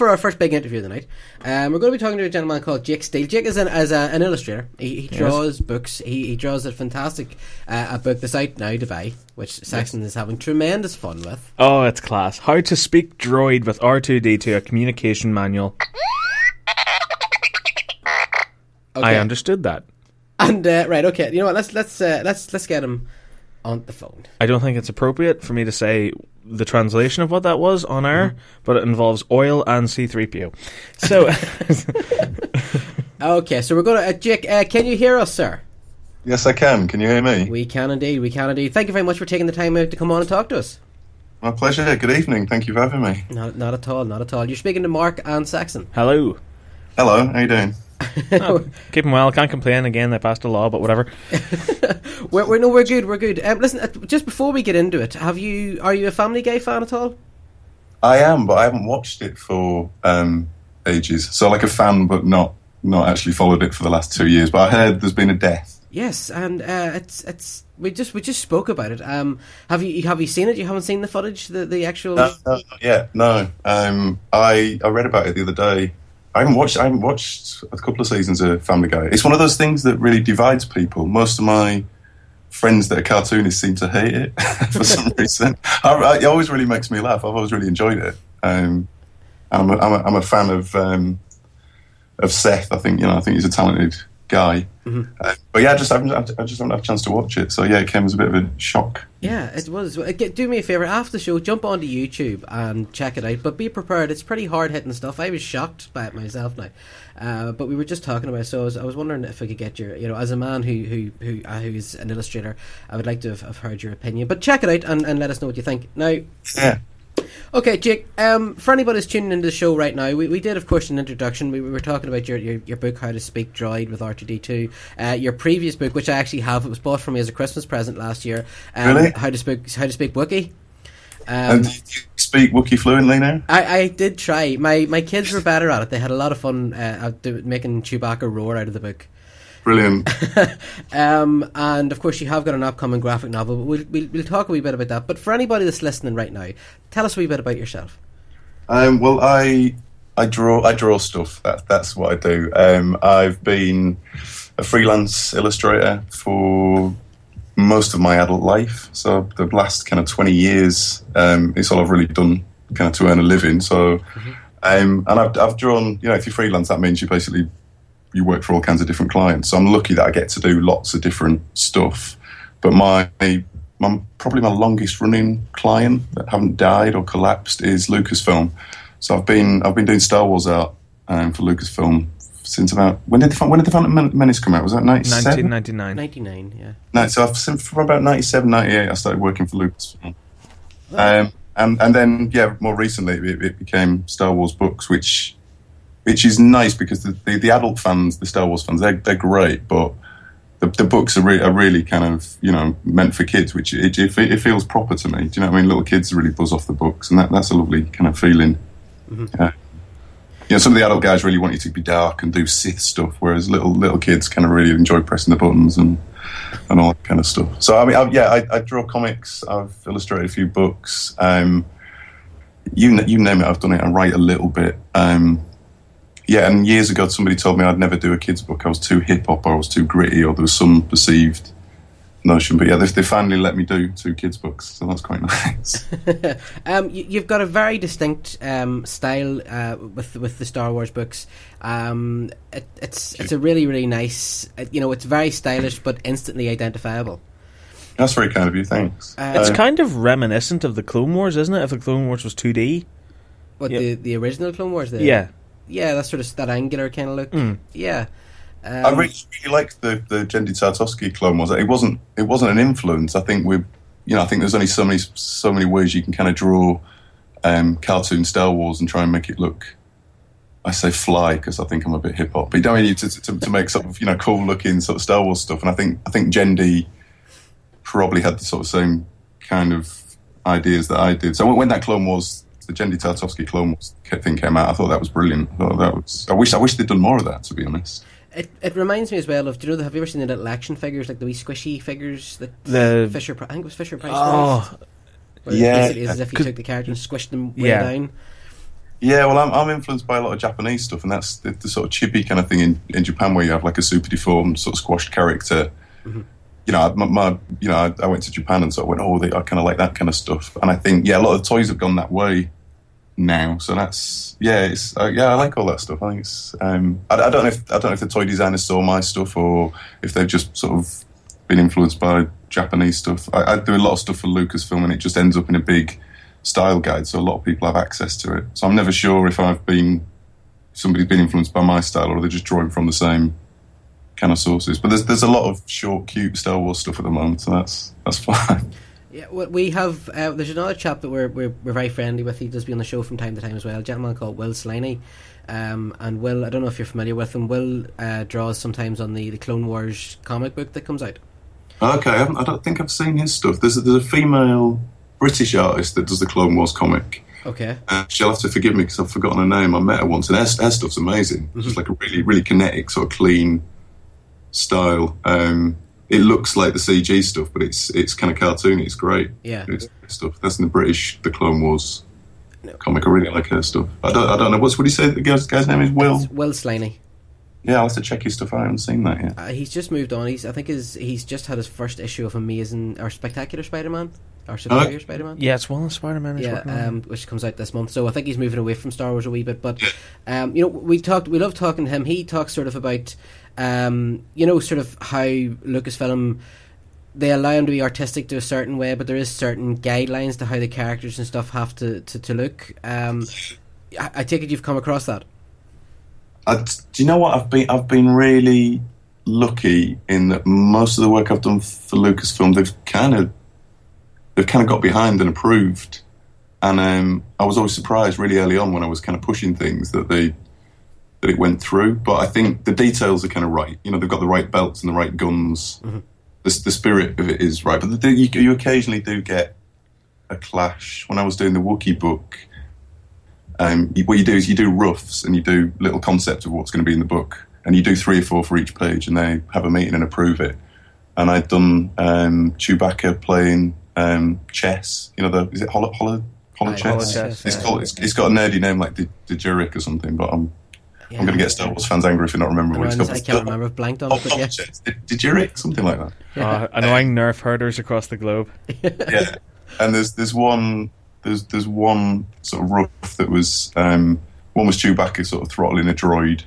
for our first big interview of the night. We're going to be talking to a gentleman called Jake Steele. Jake is an illustrator. He draws books. He draws a fantastic a book that's out now to buy, which Saxon is having tremendous fun with. Oh, it's class. How to Speak Droid with R2D2, a communication manual. Okay. I understood that. And right, okay. You know what? Let's get him on the phone. I don't think it's appropriate for me to say the translation of what that was on air, but it involves oil and C-3PO. So, okay. So we're going to Jake. Can you hear us, sir? Yes, I can. Can you hear me? We can indeed. We can indeed. Thank you very much for taking the time out to come on and talk to us. My pleasure. Good evening. Thank you for having me. Not at all. Not at all. You're speaking to Marc and Saxon. Hello. Hello. How you doing? Keeping well. Can't complain. Again, they passed a law, but whatever. We're good. We're good. Listen, just before we get into it, are you a Family Guy fan at all? I am, but I haven't watched it for ages. So, like a fan, but not actually followed it for the last 2 years. But I heard there's been a death. Yes, and it's we just spoke about it. Have you seen it? You haven't seen the footage, the actual? No, not yet. No. I read about it the other day. I haven't watched a couple of seasons of Family Guy. It's one of those things that really divides people. Most of my friends that are cartoonists seem to hate it for some reason. It always really makes me laugh. I've always really enjoyed it. I'm a fan of Seth. I think he's a talented guy. Mm-hmm. But yeah, I just haven't had a chance to watch it. So yeah, it came as a bit of a shock. Yeah, it was. Do me a favour, after the show, jump onto YouTube and check it out. But be prepared; it's pretty hard hitting stuff. I was shocked by it myself now. But we were just talking about it, so I was wondering if I could get your, as a man who's an illustrator, I would like to have heard your opinion. But check it out and let us know what you think. Now, yeah. Okay, Jake, for anybody who's tuning into the show right now, we did, of course, an introduction. We were talking about your book, How to Speak Droid with R2D2. Your previous book, which I actually have, it was bought for me as a Christmas present last year. Really? How to Speak Wookiee. And do you speak Wookiee fluently now? I did try. My kids were better at it. They had a lot of fun making Chewbacca roar out of the book. Brilliant. And of course you have got an upcoming graphic novel, but we'll talk a wee bit about that. But for anybody that's listening right now, tell us a wee bit about yourself. Well, I draw stuff. That's what I do. I've been a freelance illustrator for most of my adult life. So the last kind of 20 years, it's all I've really done kind of to earn a living. So, and I've drawn, if you're freelance, that means you work for all kinds of different clients. So I'm lucky that I get to do lots of different stuff. But probably my longest running client that haven't died or collapsed is Lucasfilm. So I've been doing Star Wars art for Lucasfilm since about when did the Phantom Menace come out? Was that 97? 1999. 99, yeah. No, so from about 97, 98, I started working for Lucasfilm. And then more recently it became Star Wars books, which is nice because the adult fans, the Star Wars fans, they're great, but the books are really kind of meant for kids, which it feels proper to me. Do you know what I mean? Little kids really buzz off the books, and that's a lovely kind of feeling. Mm-hmm. Some of the adult guys really want you to be dark and do Sith stuff, whereas little kids kind of really enjoy pressing the buttons and all that kind of stuff. So I mean, I draw comics. I've illustrated a few books. You name it, I've done it. I write a little bit. And years ago somebody told me I'd never do a kid's book. I was too hip-hop or I was too gritty or there was some perceived notion. But they finally let me do 2 kids' books, so that's quite nice. You've got a very distinct style with the Star Wars books. It's a really, really nice... it's very stylish but instantly identifiable. That's very kind of you, thanks. It's kind of reminiscent of the Clone Wars, isn't it? If the Clone Wars was 2D. What, the original Clone Wars? Yeah. Yeah, that's sort of that angular kind of look. Yeah, I really liked the Genndy Tartakovsky Clone Wars. It wasn't an influence. I think I think there's only so many ways you can kind of draw cartoon Star Wars and try and make it look. I say fly because I think I'm a bit hip hop, but you don't need to make sort of cool looking sort of Star Wars stuff. And I think Genndy probably had the sort of same kind of ideas that I did. So when that Clone Wars, the Genndy Tartakovsky Clone Wars thing came out, I thought that was brilliant. I wish they'd done more of that, to be honest. It reminds me as well of, have you ever seen the little action figures, like the wee squishy figures that Fisher, I think it was Fisher Price. Yeah. Basically, it's as if you took the character and squished them way down. Yeah, well, I'm influenced by a lot of Japanese stuff, and that's the sort of chibi kind of thing in Japan, where you have like a super deformed sort of squashed character. Mm-hmm. You know, I went to Japan and sort of went, I kind of like that kind of stuff, and I think a lot of toys have gone that way now. So that's I like all that stuff. I think it's I don't know if the toy designers saw my stuff or if they've just sort of been influenced by Japanese stuff. I do a lot of stuff for Lucasfilm, and it just ends up in a big style guide, so a lot of people have access to it. So I'm never sure if somebody's been influenced by my style, or they're just drawing from the same kind of sources. But there's a lot of short, cute Star Wars stuff at the moment, so that's fine. Yeah, we have. There's another chap that we're very friendly with. He does be on the show from time to time as well. A gentleman called Will Sliney. And Will, I don't know if you're familiar with him. Will draws sometimes on the Clone Wars comic book that comes out. Okay, I don't think I've seen his stuff. There's a female British artist that does the Clone Wars comic. Okay. She'll have to forgive me because I've forgotten her name. I met her once, and her stuff's amazing. Mm-hmm. It's just like a really, really kinetic, sort of clean style. It looks like the CG stuff, but it's kind of cartoony. It's great. Yeah. It's stuff. That's in the Clone Wars comic. I really like her stuff. I don't know. What do you say the guy's name is? Will? It's Will Sliney. Yeah, I'll have to check his stuff out. I haven't seen that yet. He's just moved on. He's just had his first issue of Amazing or Spectacular Spider-Man or Superior Spider-Man. Yeah, it's one of Spider-Man. Which comes out this month. So I think he's moving away from Star Wars a wee bit. But we love talking to him. He talks sort of about sort of how Lucasfilm, they allow him to be artistic to a certain way, but there is certain guidelines to how the characters and stuff have to look. I take it you've come across that. Do you know what? I've been really lucky in that most of the work I've done for Lucasfilm, they've kind of got behind and approved, and I was always surprised really early on when I was kind of pushing things that it went through. But I think the details are kind of right. You know, they've got the right belts and the right guns. Mm-hmm. The spirit of it is right, but you occasionally do get a clash. When I was doing the Wookiee book. What you do is you do roughs and you do little concepts of what's going to be in the book, and you do 3 or 4 for each page, and they have a meeting and approve it. And I'd done Chewbacca playing chess. You know, is it holo chess? Chess. It's got a nerdy name like Dejuric or something, but I'm going to get Star Wars fans angry if I not remember what it's called. I can't remember. I've blanked on it. But yeah. Dejuric, something like that. Annoying nerf herders across the globe. Yeah, and there's one. There's one sort of rough that was one was Chewbacca sort of throttling a droid,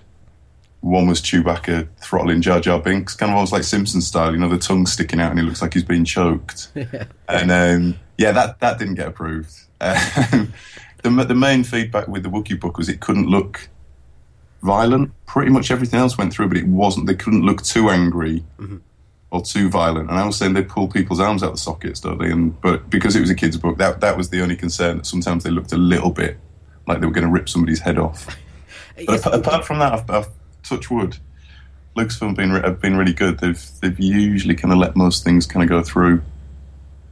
one was Chewbacca throttling Jar Jar Binks, kind of almost like Simpsons style, you know, the tongue sticking out and he looks like he's being choked. And that didn't get approved. The main feedback with the Wookiee book was it couldn't look violent. Pretty much everything else went through, but it wasn't. They couldn't look too angry. Mm-hmm. Or too violent, and I was saying they pull people's arms out of the sockets, don't they? But because it was a kid's book, that was the only concern. That sometimes they looked a little bit like they were going to rip somebody's head off. But apart from that, I've touch wood. Lucasfilm have been really good. They've usually kind of let most things kind of go through.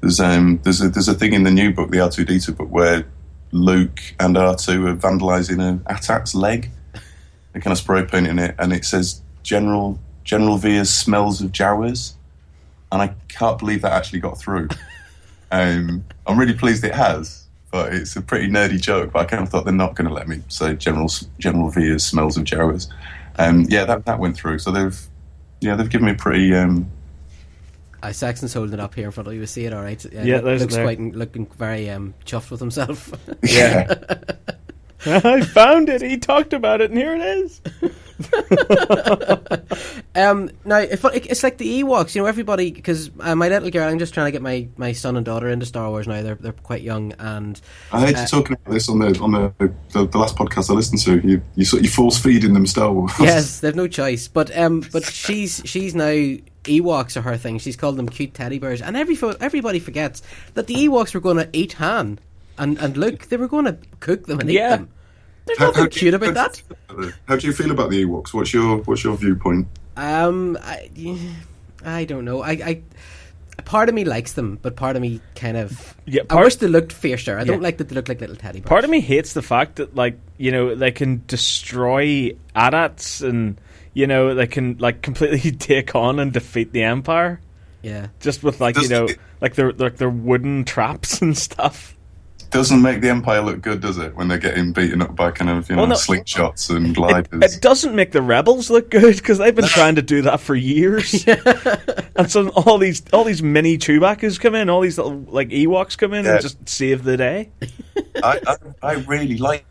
There's a thing in the new book, the R2D2 book, where Luke and R2 are vandalising an AT-AT's leg. They're kind of spray painting it, and it says General Veer's smells of Jawas, and I can't believe that actually got through. I'm really pleased it has, but it's a pretty nerdy joke. But I kind of thought they're not going to let me say General Veer's smells of Jawas. That went through. So they've given me pretty. Saxon's holding it up here in front of you. See it, all right? Looking very chuffed with himself. Yeah. I found it. He talked about it, and here it is. Now it's like the Ewoks, you know. Everybody, because my little girl, I'm just trying to get my son and daughter into Star Wars now. They're quite young, and I heard you talking about this on the last podcast I listened to. You force feeding them Star Wars. Yes, they've no choice. But she's now, Ewoks are her thing. She's called them cute teddy bears, and everybody forgets that the Ewoks were going to eat Han and Luke. They were going to cook them and eat them. There's nothing cute about that. How do you feel about the Ewoks? What's your viewpoint? I don't know. I part of me likes them, but part of me kind of I wish they looked fiercer. I don't like that they look like little teddy bears. Part of me hates the fact that, like, you know, they can destroy AT-ATs and, you know, they can like completely take on and defeat the Empire. Yeah, just with like, you know, like their wooden traps and stuff. doesn't make the Empire look good, does it? When they're getting beaten up by kind of slingshots and gliders. It doesn't make the rebels look good because they've been trying to do that for years. And so all these mini Chewbacca's come in, all these little like Ewoks come in and just save the day. I really liked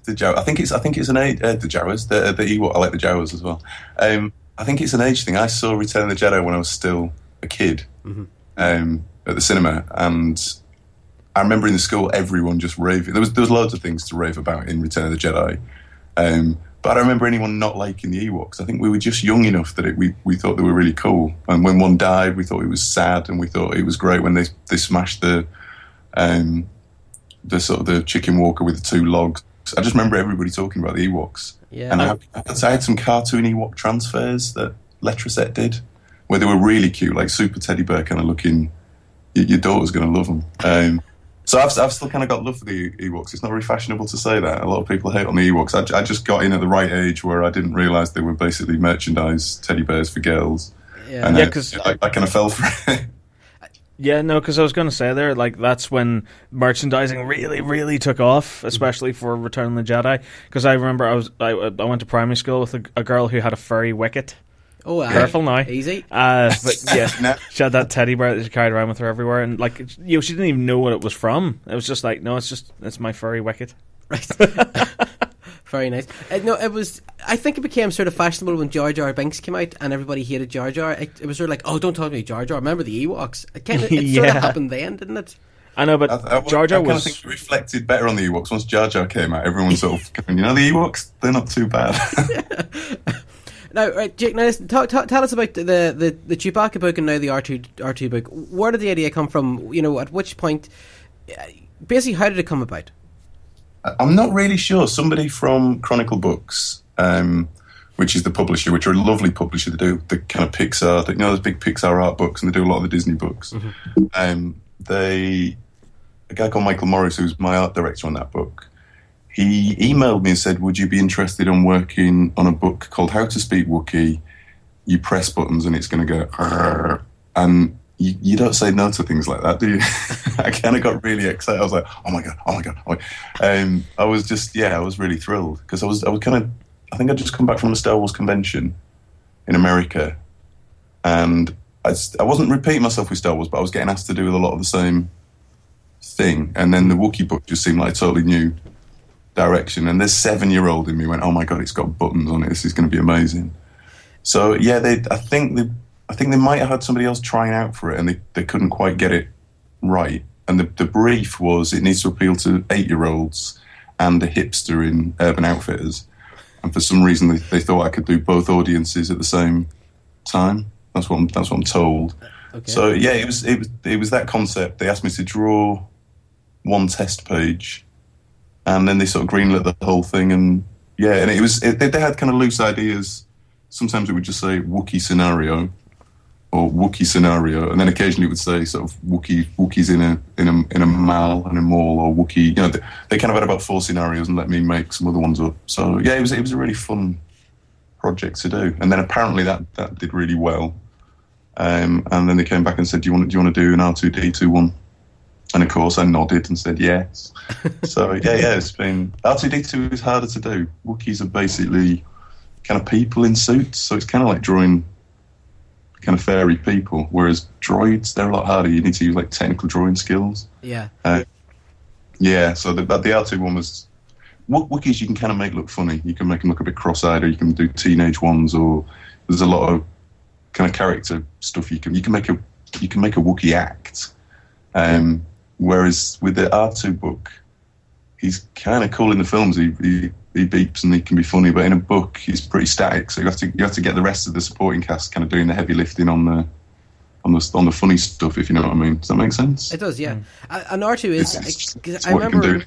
the Jawas. I think it's an age the Jawas, the Ewok. I like the Jawas as well. I think it's an age thing. I saw Return of the Jedi when I was still a kid at the cinema, and I remember in the school everyone just raving. There was loads of things to rave about in Return of the Jedi, but I don't remember anyone not liking the Ewoks. I think we were just young enough that we thought they were really cool. And when one died, we thought it was sad, and we thought it was great when they smashed the sort of the chicken walker with the two logs. I just remember everybody talking about the Ewoks. Yeah. And I had some cartoon Ewok transfers that Letraset did, where they were really cute, like super teddy bear kind of looking. Your daughter's going to love them. So I've still kind of got love for the Ewoks. It's not very fashionable to say that. A lot of people hate on the Ewoks. I just got in at the right age where I didn't realise they were basically merchandise teddy bears for girls. Yeah, and because I kind of fell for it. Yeah, no, because I was going to say there, like, that's when merchandising really, really took off, especially for Return of the Jedi. Because I remember I went to primary school with a girl who had a furry Wicket. Oh, careful now. Easy. But yeah, she had that teddy bear that she carried around with her everywhere, and like, she didn't even know what it was from. It was just like, no, it's my furry Wicket. Right. Very nice. No, it was. I think it became sort of fashionable when Jar Jar Binks came out, and everybody hated Jar Jar. It was sort of like, oh, don't talk to me, Jar Jar. Remember the Ewoks? It sort of happened then, didn't it? I know, but Jar Jar was. I think it reflected better on the Ewoks once Jar Jar came out. Everyone sort of, the Ewoks, they're not too bad. Now, right, Jake. Now, listen, tell us about the Chewbacca book and now the R2 book. Where did the idea come from? At which point? Basically, how did it come about? I'm not really sure. Somebody from Chronicle Books, which is the publisher, which are a lovely publisher. They do the kind of Pixar, those big Pixar art books, and they do a lot of the Disney books. Mm-hmm. A guy called Michael Morris, who's my art director on that book, he emailed me and said, would you be interested in working on a book called How to Speak Wookiee? You press buttons and it's going to go, Arr. And you don't say no to things like that, do you? I kind of got really excited. I was like, oh my God. I was really thrilled because I think I'd just come back from a Star Wars convention in America, and I wasn't repeating myself with Star Wars, but I was getting asked to do a lot of the same thing. And then the Wookiee book just seemed like a totally new direction. And this 7-year-old in me went, oh my God, it's got buttons on it. This is going to be amazing. So yeah, I think they might have had somebody else trying out for it, and they couldn't quite get it right. And the brief was it needs to appeal to 8-year-olds and a hipster in Urban Outfitters. And for some reason, they thought I could do both audiences at the same time. That's what I'm told. Okay. So yeah, it was that concept. They asked me to draw one test page, and then they sort of greenlit the whole thing. And yeah, and they had kind of loose ideas. Sometimes it would just say Wookiee scenario or Wookiee scenario, and then occasionally it would say sort of Wookiees in a mall and a mall, or Wookiee. They kind of had about 4 scenarios and let me make some other ones up. So yeah, it was a really fun project to do. And then apparently that did really well. And then they came back and said, do you want to do an R2D2 one? And of course I nodded and said yes. So yeah, it's been R2D2 is harder to do. Wookiees are basically kind of people in suits, so it's kind of like drawing kind of fairy people, whereas droids, they're a lot harder. You need to use like technical drawing skills. Yeah. So the R2 one was Wookiees you can kind of make look funny. You can make them look a bit cross-eyed, or you can do teenage ones, or there's a lot of kind of character stuff you can make a Wookiee act. Whereas with the R2 book, he's kind of cool in the films. He beeps and he can be funny, but in a book he's pretty static. So you have to get the rest of the supporting cast kind of doing the heavy lifting on the funny stuff, if you know what I mean. Does that make sense? It does, yeah. And R2 is. I remember.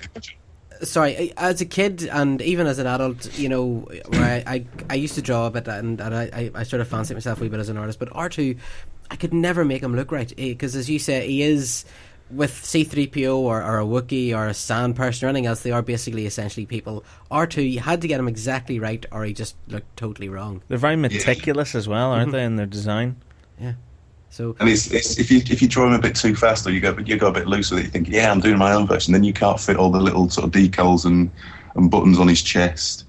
Sorry, as a kid and even as an adult, where I used to draw a bit, and I sort of fancied myself a wee bit as an artist. But R2, I could never make him look right, because as you say, he is. With C-3PO or a Wookiee or a sand person or anything else, they are basically essentially people. R2, you had to get him exactly right or he just looked totally wrong. They're very meticulous as well, aren't they, in their design? Yeah. So, And it's if you draw him a bit too fast, or you go a bit loose with it, you think, yeah, I'm doing my own version. Then you can't fit all the little sort of decals and buttons on his chest.